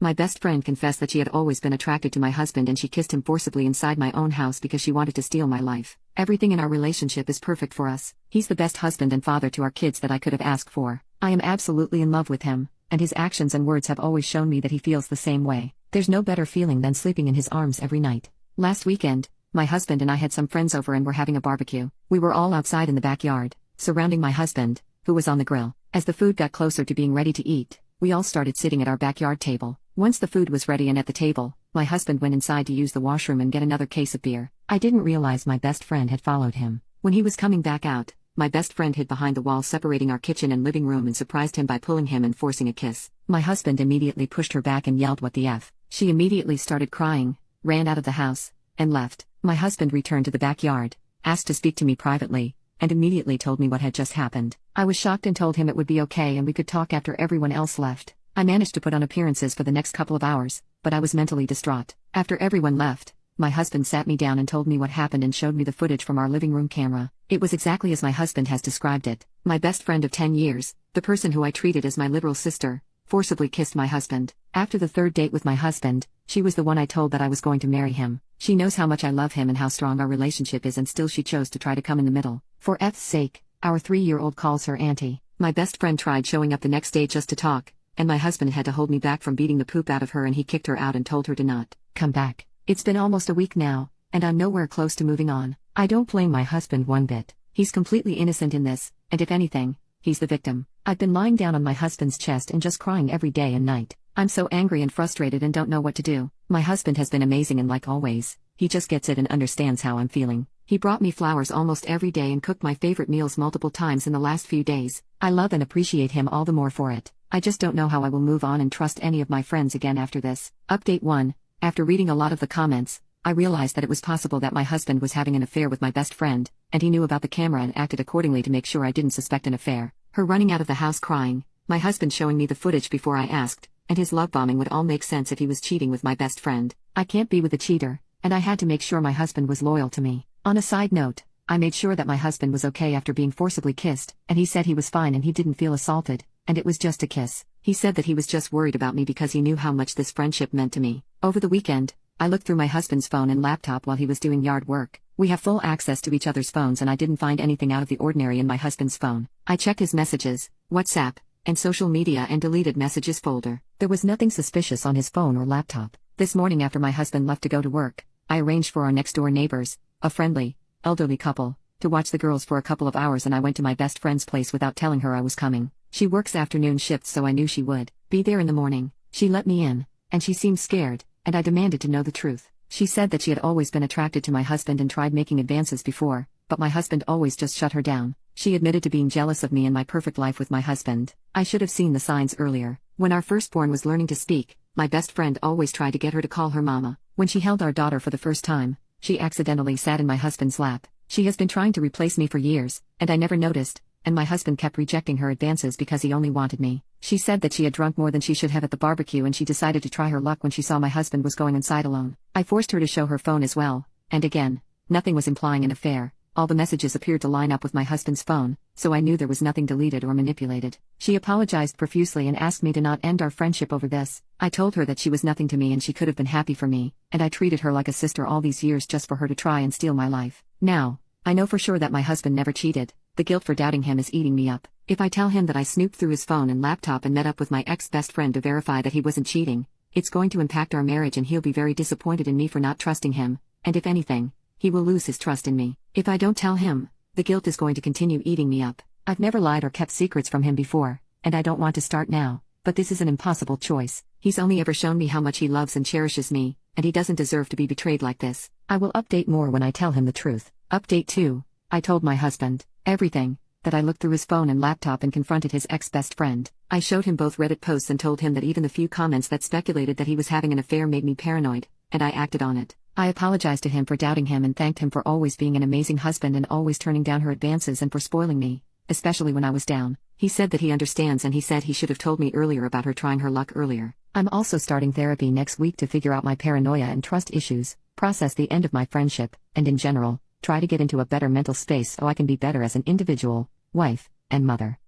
My best friend confessed that she had always been attracted to my husband and she kissed him forcibly inside my own house because she wanted to steal my life. Everything in our relationship is perfect for us. He's the best husband and father to our kids that I could have asked for. I am absolutely in love with him, and his actions and words have always shown me that he feels the same way. There's no better feeling than sleeping in his arms every night. Last weekend, my husband and I had some friends over and were having a barbecue. We were all outside in the backyard, surrounding my husband, who was on the grill. As the food got closer to being ready to eat, we all started sitting at our backyard table. Once the food was ready and at the table, my husband went inside to use the washroom and get another case of beer. I didn't realize my best friend had followed him. When he was coming back out, my best friend hid behind the wall separating our kitchen and living room and surprised him by pulling him and forcing a kiss. My husband immediately pushed her back and yelled, "What the F?" She immediately started crying, ran out of the house, and left. My husband returned to the backyard, asked to speak to me privately, and immediately told me what had just happened. I was shocked and told him it would be okay and we could talk after everyone else left. I managed to put on appearances for the next couple of hours, but I was mentally distraught. After everyone left, my husband sat me down and told me what happened and showed me the footage from our living room camera. It was exactly as my husband has described it. My best friend of 10 years, the person who I treated as my literal sister, forcibly kissed my husband. After the third date with my husband, she was the one I told that I was going to marry him. She knows how much I love him and how strong our relationship is, and still she chose to try to come in the middle. For F's sake, our 3-year-old calls her auntie. My best friend tried showing up the next day just to talk, and my husband had to hold me back from beating the poop out of her, and he kicked her out and told her to not come back. It's been almost a week now, and I'm nowhere close to moving on. I don't blame my husband one bit. He's completely innocent in this, and if anything, he's the victim. I've been lying down on my husband's chest and just crying every day and night. I'm so angry and frustrated and don't know what to do. My husband has been amazing and like always, he just gets it and understands how I'm feeling. He brought me flowers almost every day and cooked my favorite meals multiple times in the last few days. I love and appreciate him all the more for it. I just don't know how I will move on and trust any of my friends again after this. Update 1. After reading a lot of the comments, I realized that it was possible that my husband was having an affair with my best friend, and he knew about the camera and acted accordingly to make sure I didn't suspect an affair. Her running out of the house crying, my husband showing me the footage before I asked, and his love bombing would all make sense if he was cheating with my best friend. I can't be with a cheater, and I had to make sure my husband was loyal to me. On a side note, I made sure that my husband was okay after being forcibly kissed, and he said he was fine and he didn't feel assaulted, and it was just a kiss. He said that he was just worried about me because he knew how much this friendship meant to me. Over the weekend, I looked through my husband's phone and laptop while he was doing yard work. We have full access to each other's phones and I didn't find anything out of the ordinary in my husband's phone. I checked his messages, WhatsApp, and social media and deleted messages folder. There was nothing suspicious on his phone or laptop. This morning after my husband left to go to work, I arranged for our next-door neighbors, a friendly, elderly couple, to watch the girls for a couple of hours, and I went to my best friend's place without telling her I was coming. She works afternoon shifts, so I knew she would be there in the morning. She let me in, and she seemed scared, and I demanded to know the truth. She said that she had always been attracted to my husband and tried making advances before, but my husband always just shut her down. She admitted to being jealous of me and my perfect life with my husband. I should have seen the signs earlier. When our firstborn was learning to speak, my best friend always tried to get her to call her mama. When she held our daughter for the first time, she accidentally sat in my husband's lap. She has been trying to replace me for years, and I never noticed, and my husband kept rejecting her advances because he only wanted me. She said that she had drunk more than she should have at the barbecue, and she decided to try her luck when she saw my husband was going inside alone. I forced her to show her phone as well, and again, nothing was implying an affair. All the messages appeared to line up with my husband's phone, so I knew there was nothing deleted or manipulated. She apologized profusely and asked me to not end our friendship over this. I told her that she was nothing to me and she could have been happy for me, and I treated her like a sister all these years just for her to try and steal my life. Now, I know for sure that my husband never cheated. The guilt for doubting him is eating me up. If I tell him that I snooped through his phone and laptop and met up with my ex-best friend to verify that he wasn't cheating, it's going to impact our marriage and he'll be very disappointed in me for not trusting him, and if anything, he will lose his trust in me. If I don't tell him, the guilt is going to continue eating me up. I've never lied or kept secrets from him before, and I don't want to start now, but this is an impossible choice. He's only ever shown me how much he loves and cherishes me, and he doesn't deserve to be betrayed like this. I will update more when I tell him the truth. Update 2. I told my husband everything, that I looked through his phone and laptop and confronted his ex-best friend. I showed him both Reddit posts and told him that even the few comments that speculated that he was having an affair made me paranoid, and I acted on it. I apologized to him for doubting him and thanked him for always being an amazing husband and always turning down her advances and for spoiling me, especially when I was down. He said that he understands and he said he should have told me earlier about her trying her luck earlier. I'm also starting therapy next week to figure out my paranoia and trust issues, process the end of my friendship, and in general, try to get into a better mental space so I can be better as an individual, wife, and mother.